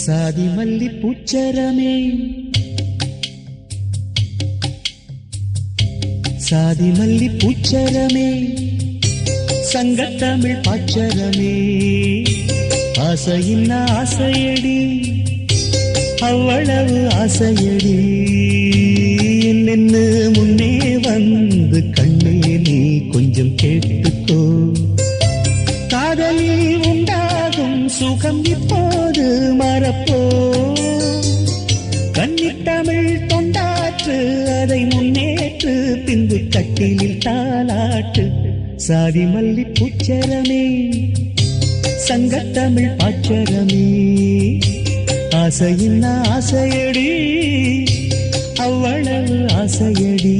சாதி மல்லி பூச்சரமே சாதி மல்லி பூச்சரமே சங்கத்தமிழ் பாச்சரமே ஆசையின் ஆசையடி அவ்வளவு ஆசையடி என்னென்னு முன்னே வந்து கண்ணே நீ கொஞ்சம் கேட்டுக்கோ காதலில் உண்டாகும் சுகம் இப்போது மறப்போ கன்னித்தமிழ் தொண்டாற்று அதை முன்னேற்று பின்பு கட்டிலில் தாலாட்டு சாதி மல்லி பூச்சரமே சங்கத்தமிழ் பாச்சரமே ஆசையின் ஆசையடி அவ்வளவு ஆசையடி